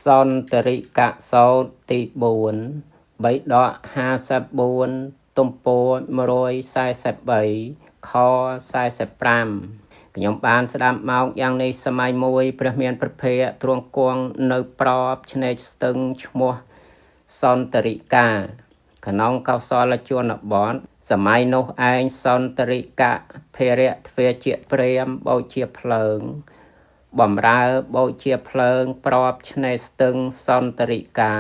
សន្តរិកសោតទី4 3 ដក 54 ទំព័រ 143 ខ 45 ខ្ញុំបានស្ដាប់មកយ៉ាងនេះសម័យមួយព្រះមានប្រភេទទ្រង់គង់នៅប្រອບឆ្នេរស្ទឹងឈ្មោះសន្តរិកាក្នុងកោសលជនបទសម័យនោះឯងសន្តរិកភេរៈទ្វេជាព្រាមបូជាភ្លើងបំរើបូជាភ្លើងប្រອບឆ្នេរស្ទឹងសន្តរិកា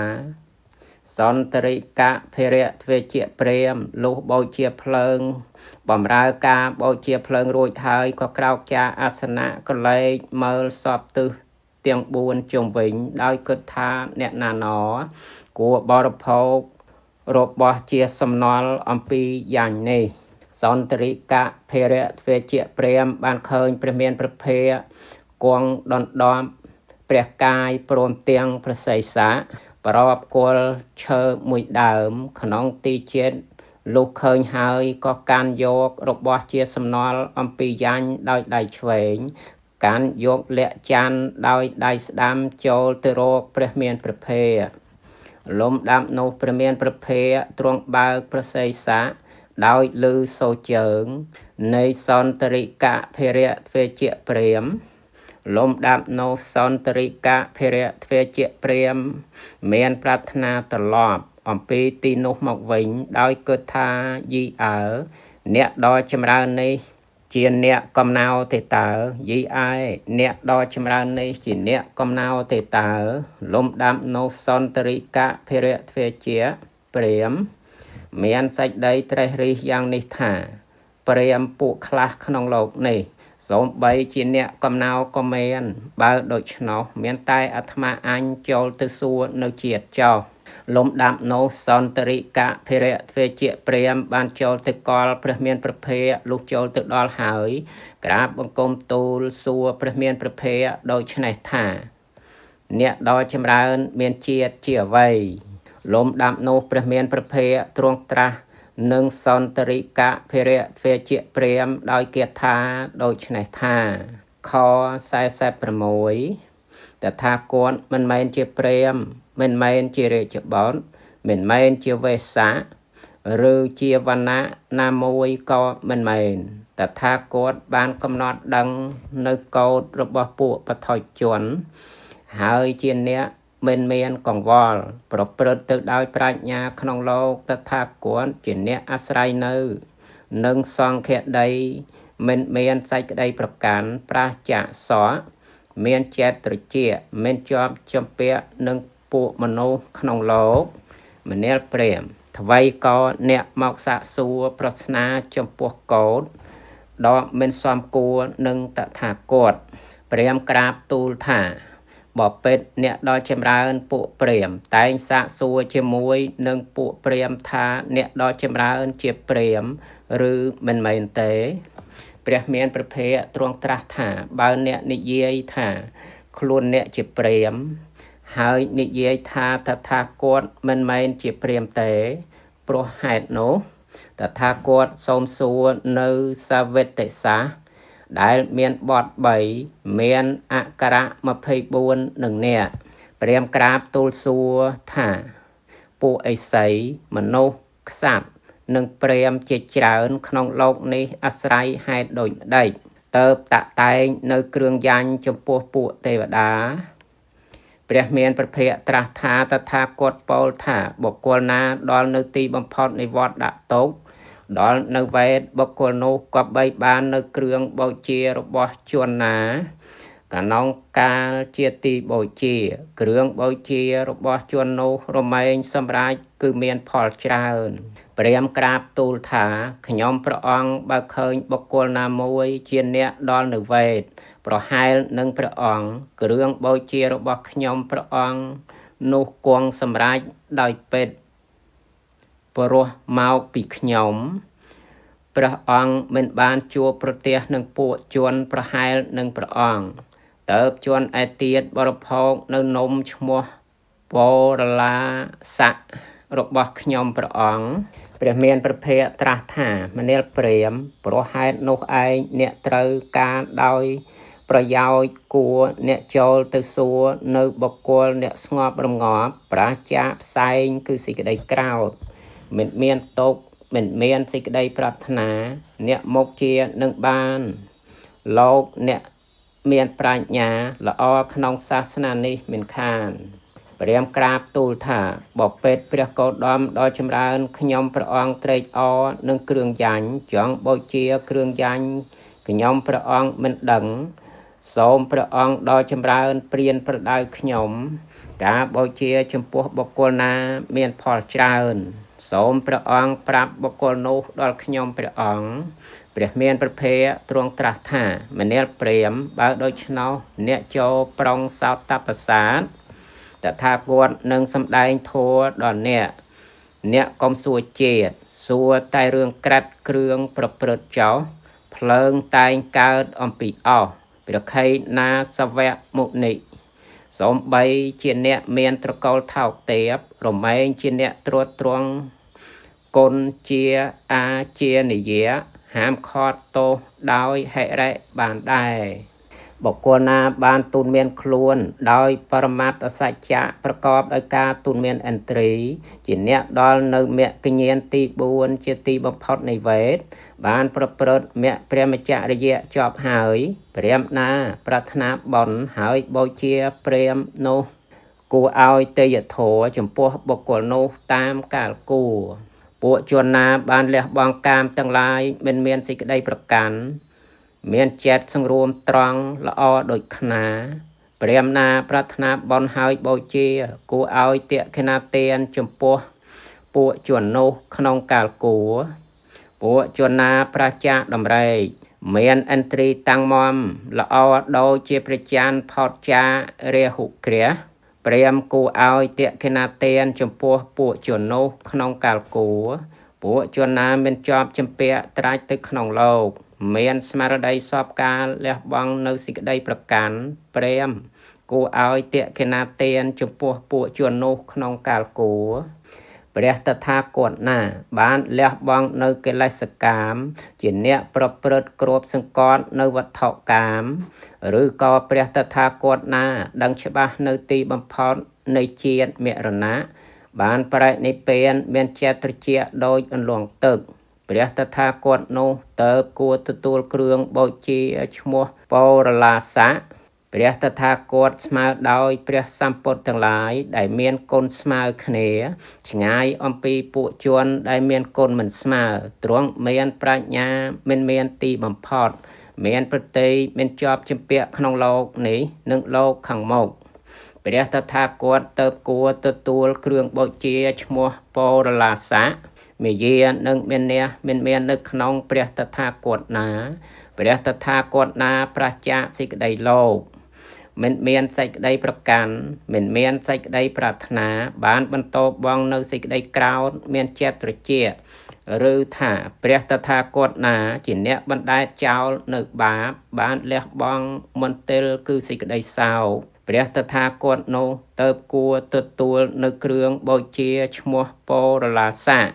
សន្តរិកភេរៈទ្វេជាព្រាមលុះបូជាភ្លើងបំរើការបូជាភ្លើងរួចហើយក៏ក្រោកចាអាសនៈកលែកមើលសពទិសទាំង4ជុំវិញដោយគិតថាអ្នកណាណគួរបរិភោគរបស់ជាសំណល់អំពីយ៉ាងនេះសន្តរិកភេរៈទ្វេជាព្រាមបានឃើញព្រះមានព្រះភេទគង់ដណ្ដប់ព្រះកាយព្រមទាំងប្រស័យសាប្រອບគល់ឈើមួយដើមក្នុងទីជាតិលុះឃើញហើយក៏កាន់យករបស់ជាសំណល់អំពីយ៉ាញ់ដោយដៃឆ្វេងកាន់យកលាក់ច័ន្ទដោយដៃស្ដាំចូលទៅរកព្រះមានព្រះភេទលំដាប់នោះព្រះមានព្រះភេទទ្រង់បើកប្រស័យសាដោយឮសូរជើងនៃសន្តរិកភេរៈទ្វេជាព្រាមលំដាប់នោះសន្តរិកភេរៈទ្វេជាព្រាមមានប្រាថ្នាត្រឡប់អំពីទីនោះមកវិញដោយគិតថាយីអើអ្នកដ៏ចម្រើននេះជាអ្នកកំណៅទេតើយីអើអ្នកដ៏ចម្រើននេះជាអ្នកកំណៅទេតើលំដាប់នោះសន្តរិកភេរៈទ្វេជាព្រាមមានសេចក្តីត្រេះរិះយ៉ាងនេះថាព្រាមពួកខ្លះក្នុងโลกនេះសូម្បីជាអ្នកកំណៅក៏មានបើដូច្នោះមានតែអាត្មាអញចូលទៅសួរនៅជាតិចោលំដាប់នោះសន្តរិកភេរៈទ្វេជាព្រាមបានចូលទៅកល់ព្រះមានព្រះភេទលុះចូលទៅដល់ហើយក្រាបបង្គំទូលសួរព្រះមានព្រះភេទដូច្នេះថាអ្នកដ៏ចម្រើនមានជាតិជាអ្វីលំដាប់នោះព្រះមានព្រះភេទទ្រង់ត្រាស់នឹងសន្តរិកភេរៈទ្វេជាព្រាមដោយគាថាដូចនេះថាខ46តថាគតមិនមែនជាព្រាមមិនមែនជារាជបុត្រមិនមែនជាវេស្សៈឬជាវណ្ណៈណាមួយក៏មិនមែនតថាគតបានកំណត់ដឹងនៅកោដរបស់ពួកបឋិជនហើយជាអ្នកមិនមានកង្វល់ប្រព្រឹត្តទៅដោយប្រាជ្ញាក្នុងโลกតថាគតជាអ្នកអាស្រ័យនៅនឹងសង្ឃដីមិនមានសេចក្តីប្រកាន់ប្រាជ្ញាសរមានចិត្តត្រជាមិនជាប់ជំពាក់នឹងពួកមនុស្សក្នុងโลกមនាលព្រាមថ្វីក៏អ្នកមកសាកសួរប្រស្នាចំពោះកោដដ៏មិនសមគួរនឹងតថាគតព្រាមក្រាបទូលថាបពេទ្ធអ្នកដ៏ចម្រើនពួកព្រាមតែងសាកសួរជាមួយនឹងពួកព្រាមថាអ្នកដ៏ចម្រើនជាព្រាមឬមិនមែនទេព្រះមានព្រះភេទទ្រង់ត្រាស់ថាបើអ្នកនិយាយថាខ្លួនអ្នកជាព្រាមហើយនិយាយថាតថាគតមិនមែនជាព្រាមទេព្រោះហេតុនោះតថាគតសូមសួរនៅសាវេតិសាដែលមានបទ3មានអក្ខរៈ24នឹងអ្នកព្រាមក្រាបទូលសួរថាពួកឥសីមនុស្សក្សត្រនិងព្រាមជាច្រើនក្នុងโลกនេះអាស្រ័យហេតុដូចម្ដេចទៅតាក់តែងនៅគ្រឿងយ៉ាញ់ចំពោះពួកទេវតាព្រះមានព្រះភេទត្រាស់ថាតថាគតពោលថាបុគ្គលណាដល់នៅទីបំផុតនៃវត្តដាក់ទុកដល់នៅវេទបុគ្គលនោះក៏បីបាននៅគ្រឿងបូជារបស់ជនណាកណងកាលជាទីបូជាគ្រឿងបូជារបស់ជននោះរមែងសម្រាប់គឺមានផលច្រើនព្រាមក្រាបទូលថាខ្ញុំព្រះអង្គបើឃើញបុគ្គលណាមួយជាអ្នកដល់នៅវេទប្រហែលនឹងព្រះអង្គគ្រឿងបូជារបស់ខ្ញុំព្រះអង្គនោះគង់សម្រាប់ដោយពេទ្យព្រោះមកពីខ្ញុំព្រះអង្គមិនបានជួបប្រទះនឹងពួកជនប្រហែលនឹងព្រះអង្គតើបជនឯទៀតបរិភោគនៅនំឈ្មោះបរឡាស័ករបស់ខ្ញុំព្រះអង្គព្រះមានព្រះភេទត្រាស់ថាមនាលព្រាមព្រោះហេតុនោះឯងអ្នកត្រូវការដោយ ប្រយោជន៍គួរអ្នកចូលទៅសួរនៅបុគ្គលអ្នកស្ងប់រងាប់ប្រាចាផ្សែងគឺសេចក្តីក្រោធមិនមានទុកមិនមានសេចក្តីប្រាថ្នាអ្នកមុខជានឹងបានលោកអ្នកមានប្រាជ្ញាល្អក្នុងសាសនានេះមិនខានព្រាហ្មណ៍ក្រាបទូលថាបពេតព្រះកោដមដ៏ចម្រើនខ្ញុំព្រះអង្គត្រេកអរនឹងគ្រឿងយ៉ាញ់ចង់បូជាគ្រឿងយ៉ាញ់ខ្ញុំព្រះអង្គមិនដឹងសូមព្រះអង្គដ៏ចម្រើនព្រានប្រដៅខ្ញុំការបូជាចំពោះបុគ្គលណាមានផលច្រើនសូមព្រះអង្គប្រាប់បុគ្គលនោះដល់ខ្ញុំព្រះអង្គព្រះមានប្រភេទទ្រង់ត្រាស់ថាមនាលព្រាហ្មណ៍បើដូច្នោះអ្នកចូលប្រុងសោតតបសាទតថាគតនឹងសម្ដែងធัวដល់អ្នកកុំសួរជាតិសួរតែរឿងក្រាត់គ្រឿងប្រព្រឹត្តចោលភ្លើងតែងកើតអំពីអស់ព្រះខេណាសវៈមុនិសូម្បីជាអ្នកមានត្រកូលថោកទេពរមែងជាអ្នកត្រួតត្រងគុណជាអាជានិយាហាមខត់ទោសដោយហិរិបានដែរបុគ្គលណាបានទូនមានខ្លួនដោយបរមត្ថសច្ចៈប្រកបដោយការទូនមានឥន្ទ្រីជាអ្នកដល់នៅមគ្គញ្ញាណទី4ជាទីបំផុតនៃវេទបានប្រព្រឹត្តមគ្គព្រមចរិយៈចប់ហើយព្រាហ្មណ៍ណាប្រាថ្នាបន់ហើយបូជាព្រាហ្មណ៍នោះគួរឲ្យទេយធម៌ចំពោះបុគ្គលនោះតាមកាលគួរពួកជនណាបានលះបង់កាមទាំងឡាយមិនមានសេចក្តីប្រកាន់មានចិត្តសង្រួមត្រង់ល្អដូចខ្នាព្រាហ្មណ៍ណាប្រាថ្នាបន់ហើយបូជាគួរឲ្យទក្ខិណាទានចំពោះពួកជននោះក្នុងកាលគួរពួកជនណាប្រជាដំរែកមានឥន្ទ្រីតាំងមមល្អដូចជាព្រះច័ន្ទផោតចារាហុក្រះព្រាហ្មណ៍គួរឲ្យទក្ខិណាទានចំពោះពួកជននោះក្នុងកាលគួរពួកជនណាមានជាប់ចម្ពាក់ត្រាច់ទៅក្នុងលោកមានស្មារតីសពកាលលះបង់នៅសេចក្តីប្រកាន់ព្រាហ្មណ៍គួរឲ្យទក្ខិណាទានចំពោះពួកជននោះក្នុងកាលគួរព្រះតថាគតណាបានលះបង់នៅកិលេសកាមជាអ្នកប្រព្រឹត្តគ្របសង្កត់នៅវត្ថុកាមឬក៏ព្រះតថាគតណាដឹងច្បាស់នៅទីបំផុតនៃជាតិមរណៈបានប្រែនិព្វានមានចិត្តត្រជាក់ដោយអន្លង់ទឹកព្រះតថាគតនោះទៅគួរទទួលគ្រឿងបូជាឈ្មោះបោរឡាស័កព្រះតថាគតស្មើដោយព្រះសម្ពុទ្ធទាំងឡាយដែលមានគុណស្មើគ្នាឆ្ងាយអំពីពួកជនដែលមានគុណមិនស្មើទ្រង់មានប្រាជ្ញាមិនមានទីបំផុតមានប្រតិមានជាប់ចម្ពាក់ក្នុងលោកនេះនិងលោកខាងមុខព្រះតថាគតទៅគួរទទួលគ្រឿងបូជាឈ្មោះបោរឡាស័កមេយានឹងមាននៅក្នុងព្រះតថាគតណាព្រះតថាគតណាប្រជាសេចក្តីលោកមិនមានសេចក្តីប្រកាន់មិនមានសេចក្តីប្រាថ្នាបានបន្តបងនៅសេចក្តីក្រោធមានចិត្តត្រជាក់ឬថាព្រះតថាគតណាជាអ្នកបណ្ដែតចោលនៅបាបបានលះបង់មន្ទិលគឺសេចក្តីសោកព្រះតថាគតនោះទៅគួរទទួលនៅគ្រឿងបូជាឈ្មោះបោរឡាស័ក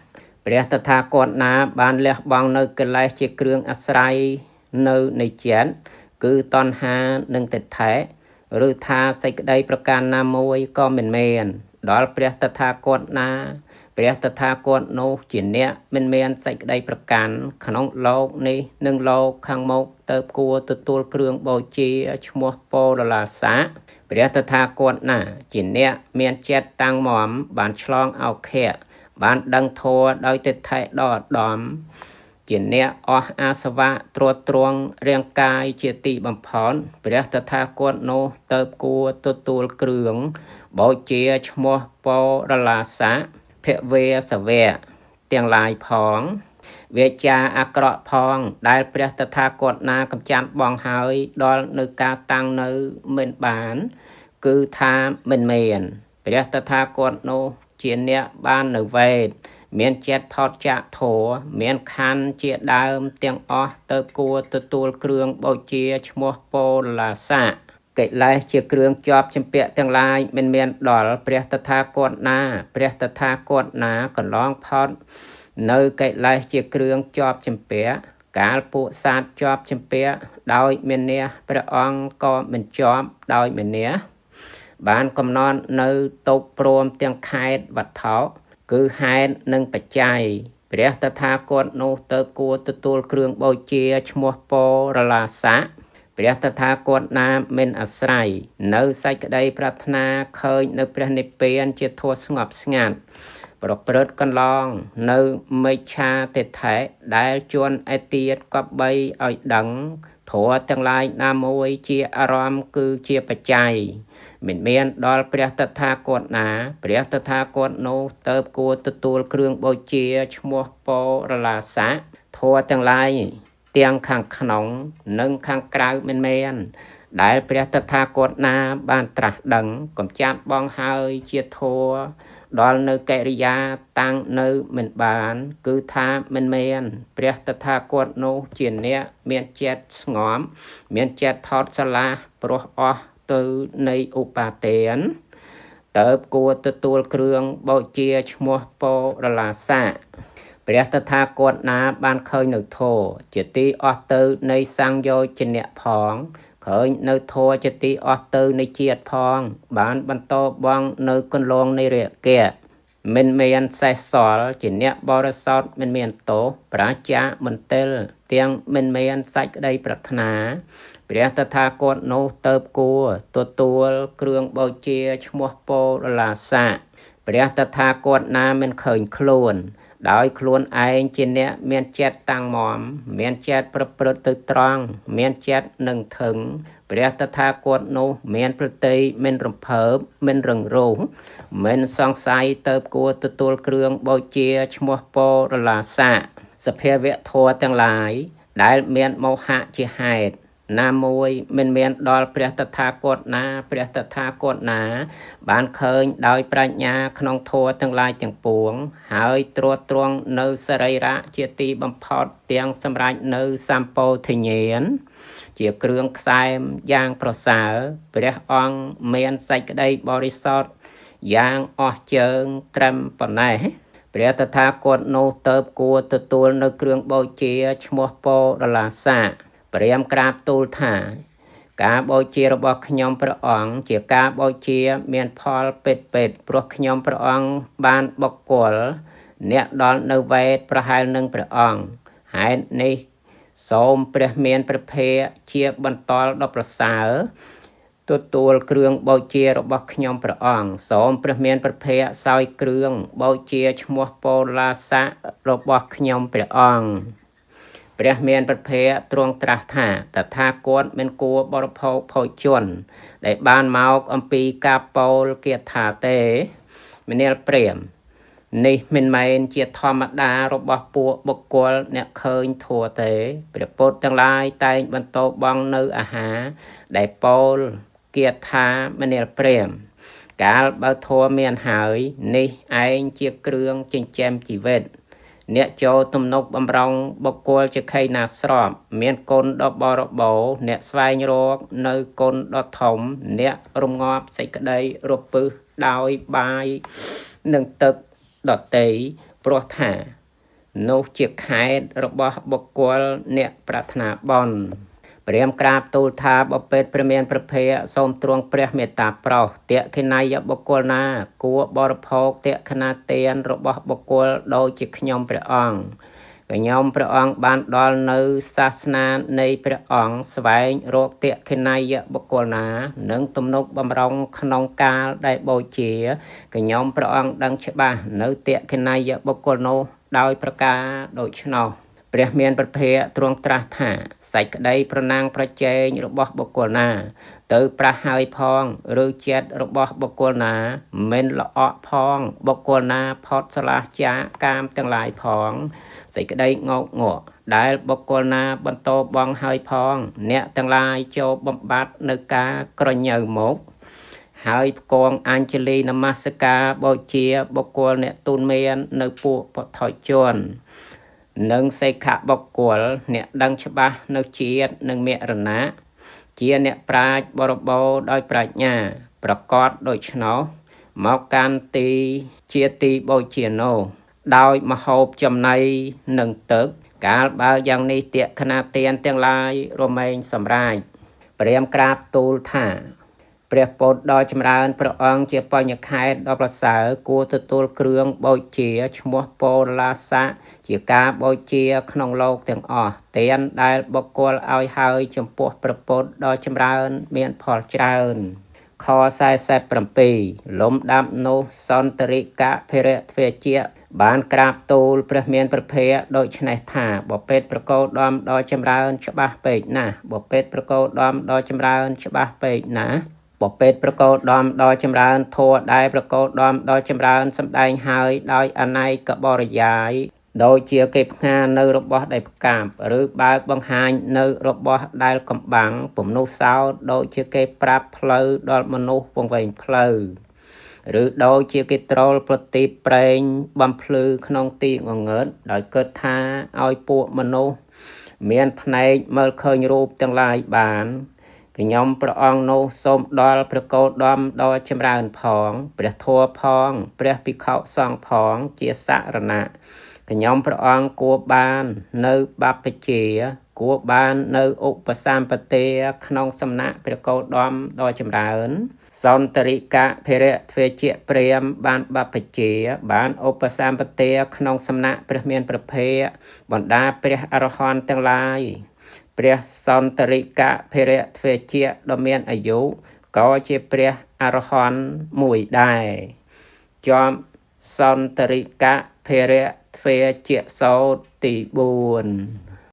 ព្រះតថាគតណាបានលះបង់នៅកិលេសជាគ្រឿងអាស្រ័យនៅនៃចិត្តគឺតណ្ហានិងទិដ្ឋិឬថាសេចក្តីប្រការណាមួយក៏មិនមែនដល់ព្រះតថាគតណាព្រះតថាគតនោះជាអ្នកមិនមានសេចក្តីប្រកាន់ក្នុងលោកនេះនិងលោកខាងមុខទៅគួរទទួលគ្រឿងបូជាឈ្មោះបោរឡាស័កព្រះតថាគតណាជាអ្នកមានចិត្តតាំងមាំបានឆ្លងអោខៈបានដឹងធម៌ដោយទិដ្ឋិដ៏ឧត្តមជាអ្នកអស់អាសវៈត្រួតត្រងរាងកាយជាទីបំផុតព្រះតថាគតនោះទៅគួរទទួលគ្រឿងបូជាឈ្មោះបោរឡាស័កភវេសវៈទាំងឡាយផងវាចាអាក្រក់ផងដែលព្រះតថាគតណាកំចាត់បងហើយដល់នៅការតាំងនៅមិនបានគឺថាមិនមែនព្រះតថាគតនោះជាអ្នកបាននៅវេទមានចិត្តផោតចាកធម៌មានខណ្ឌជាដើមទាំងអស់ទៅគួរទទួលគ្រឿងបូជាឈ្មោះបោរឡាស័កកិលេសជាគ្រឿងជាប់ចម្ពាក់ទាំងឡាយមិនមានដល់ព្រះតថាគតណាព្រះតថាគតណាកន្លងផុតនៅកិលេសជាគ្រឿងជាប់ចម្ពាក់ កាលពួកសាទជាប់ជំពាក់ដោយមានះព្រះអង្គក៏មិនជាប់ដោយមានះបានកំណត់នៅទុកព្រមទាំងខេត្តវត្ថុគឺហេតុនិងបច្ច័យព្រះតថាគតនោះទៅគួរទទួលគ្រឿងបូជាឈ្មោះពោរឡាស័កព្រះតថាគតណាមិនអាស្រ័យនៅសេចក្តីប្រាថ្នាឃើញនៅព្រះនិព្វានជាធម៌ស្ងប់ស្ងាត់ប្រព្រឹត្តកន្លងនៅមិច្ឆាទិដ្ឋិដែលជួនឯទៀតក៏បីឲ្យដឹងធម៌ទាំងឡាយណាមួយជាអារម្មណ៍គឺជាបច្ច័យមិនមានដល់ព្រះតថាគតណាព្រះតថាគតនោះទៅគួរទទួលគ្រឿងបូជាឈ្មោះពោរឡាស័កធម៌ទាំងឡាយទាំងខាងក្នុងនិងខាងក្រៅមិនមែនដែលព្រះតថាគតណាបានត្រាស់ដឹងកំចាត់បងហើយជាធម៌ដល់នៅកិរិយាតាំងនៅមិនបានគឺថាមិនមែនព្រះតថាគតនោះជាអ្នកមានចិត្តស្ងប់មានចិត្តថោតស្រឡះព្រោះអស់ទៅនៃឧបាទានទៅគួរទទួលគ្រឿងបូជាឈ្មោះពោរឡាស័កព្រះតថាគតណាបានឃើញនៅធម៌ជាទីអស់ទៅនៃសង្យោជនៈផងឃើញនៅធម៌ជាទីអស់ទៅនៃជាតិផងបានបន្តបងនៅគន្លងនៃរាគៈមិនមានសេះសល់ជាអ្នកបរិសុទ្ធមិនមានទោសប្រាជ្ញាមន្ទិលទាំងមិនមានសេចក្តីប្រាថ្នាព្រះតថាគតនោះទៅគួរទទួលគ្រឿងបូជាឈ្មោះពោរឡាស័កព្រះតថាគតណាមិនឃើញខ្លួនដោយខ្លួនឯងជាអ្នកមានចិត្តតាំងមាំមានចិត្តប្រព្រឹត្តទៅត្រង់មានចិត្តនឹងថឹងព្រះតថាគតនោះមានប្រតិមិនរំភើបមិនរឹងរូសមិនសង្ស័យទៅគួរទទួលគ្រឿងបូជាឈ្មោះពោរឡាស័កសភាវៈធម៌ទាំងឡាយដែលមានមោហៈជាហេតុណាមួយមិនមានដល់ព្រះតថាគតណាព្រះតថាគតណាបានឃើញដោយប្រាជ្ញាក្នុងធម៌ទាំងឡាយទាំងពួងហើយត្រួតត្រងនៅសរីរៈជាទីបំផុតទាំងសម្រាប់នៅសម្ពោធិញ្ញាណជាគ្រឿងខ្សែមយ៉ាងប្រសើរព្រះអង្គមានសេចក្តីបរិសុទ្ធយ៉ាងអស់ជើងត្រឹមប៉ុណ្ណេះព្រះតថាគតនោះទៅគួរទទួលនៅគ្រឿងបូជាឈ្មោះពោរឡាស័កព្រាហ្មណ៍ក្រាបទូលថាការបូជារបស់ខ្ញុំព្រះអង្គជាការបូជាមានផលពេតព្រោះខ្ញុំព្រះអង្គបានបុគ្គលអ្នកដល់នៅវេទប្រហែលនឹងព្រះអង្គហេតុនេះសូមព្រះមានព្រះភ័ក្ត្រជាបន្តដល់ប្រសើរទទួលគ្រឿងបូជារបស់ខ្ញុំព្រះអង្គសូមព្រះមានព្រះភ័ក្ត្រសោយគ្រឿងបូជាឈ្មោះពោរឡាស័ករបស់ខ្ញុំព្រះអង្គព្រះមានព្រះភ័ក្ត្រទ្រង់ត្រាស់ថាតថាគតមិនគួរបរិភោគភោជនដែលបានមកអំពីការពោលគាថាទេមនាលព្រាហ្មណ៍នេះមិនមែនជាធម្មតារបស់ពួកបុគ្គលអ្នកឃើញធัวទេព្រះពុទ្ធទាំងឡាយតែងបន្តបងនៅអាហារដែលពោលគាថាមនាលព្រាហ្មណ៍កាលបើធัวមានហើយនេះឯងជាគ្រឿងចិញ្ចឹមជីវិតអ្នកចូលទំនុកបំរុងបុគ្គលជាខៃណាស្របមានគុណដ៏បរិបូរណ៍អ្នកស្វែងរកនៅគុណដ៏ធំអ្នករងាប់សេចក្តីរពឹសដោយបាយនិងទឹកដតីព្រោះថានោះជាខេត្តរបស់បុគ្គលអ្នកប្រាថ្នាបន់ព្រាហ្មណ៍ក្រាបទូលថាបពេតព្រះមានព្រះភ័ក្ត្រសូមទ្រង់ព្រះមេត្តាប្រោសតេខិណយបុគ្គលណាគួរបរិភោគតេខណាទានរបស់បុគ្គលដូចជាខ្ញុំព្រះអង្គខ្ញុំព្រះអង្គបានដល់នៅសាសនានៃព្រះអង្គស្វែងរកតេខិណយបុគ្គលណានិងទំនុកបំរុងក្នុងកាលដែលបូជាខ្ញុំព្រះអង្គដឹងច្បាស់នៅតេខិណយបុគ្គលនោះដោយប្រការដូច្នោះព្រះមានព្រះភ័ក្ត្រទ្រង់ត្រាស់ថាសេចក្តីប្រណាំងប្រជែងរបស់បុគ្គលណាទៅប្រះហើយផងឬចិត្តរបស់បុគ្គលណាមិនល្អក់ផងបុគ្គលណាផុតស្រឡះចាកកាមទាំងឡាយផងសេចក្តីងោកងាក់ដែលបុគ្គលណាបន្តបងហើយផងអ្នកទាំងឡាយចូលបំបត្តិនៅការក្រញើមកហើយផ្គងអញ្ជលីនមស្ការបូជាបុគ្គលអ្នកទូនមាននៅពួកពុទ្ធជននិងសេខបុគ្គលអ្នកដឹងច្បាស់នៅជាតិនិងមរណៈជាអ្នកប្រាជ្ញបរិបូរណ៍ដោយប្រាជ្ញាប្រកបដូច្នោះមកកាន់ទីជាទីបូជានោះដោយមហូបចំណីនិងទឹក កាលបើយ៉ាងនេះទាកខណាទានទាំងឡាយរមែងសម្រាចព្រាមក្រាបទូលថាព្រះពុទ្ធដ៏ចម្រើនព្រះអង្គជាបញ្ញខេត្តដ៏ប្រសើរគួរទទួលគ្រឿងបូជាឈ្មោះពោលាស័កជាការបូជាក្នុងលោកទាំងអស់ទានដែលបុគ្គលឲ្យហើយចំពោះព្រះពុទ្ធដ៏ចម្រើនមានផលច្រើនខ47លំដាប់នោះសន្តរិកៈភិរៈទ្វេជៈបានក្រាបទូលព្រះមានព្រះភ័ក្ត្រដូច្នេះថាបពេតប្រកោដមដ៏ចម្រើនច្បាស់ពេកណាស់បពេតប្រកោដមដ៏ចម្រើនច្បាស់ពេកណាស់បពេតប្រកោដមដ៏ចម្រើនធัวដែលប្រកោដមដ៏ចម្រើនសម្ដែងហើយដោយអនេកបរិយាយដូចជាគេផ្ងានៅរបស់ដែលផ្កាបឬបើកបង្ហាញនៅរបស់ដែលកំបាំងពំនុះសោតដូចជាគេប្រាប់ផ្លូវដល់មនុស្សពង្វែងផ្លូវឬដូចជាគេត្រោលប្រទីបប្រេងបំភ្លឺក្នុងទីងងឹតដោយគិតថាឲ្យពួកមនុស្សមានភ្នែកមើលឃើញរូបទាំងឡាយបានខ្ញុំព្រះអង្គនោះសូមដល់ព្រះកោដមដ៏ចម្រើនផងព្រះធម៌ផងព្រះភិក្ខុសង្ឃផងជាសរណៈខ្ញុំព្រះអង្គគួរបាននៅបព្វជេគួរបាននៅឧបសម្បទាក្នុងសំណាក់ព្រះកោដមដ៏ចម្រើនសន្តរិកៈភិរៈទ្វេជៈព្រាមបានបព្វជេបានឧបសម្បទាក្នុងសំណាក់ព្រះមានព្រះភ័ក្ត្របណ្ដាព្រះអរហន្តទាំងឡាយព្រះសន្តរិកៈភិរៈទ្វេជៈដ៏មានអាយុក៏ជាព្រះអរហន្តមួយដែរជាប់សន្តរិកៈភិរៈទ្វេជៈសោតទី4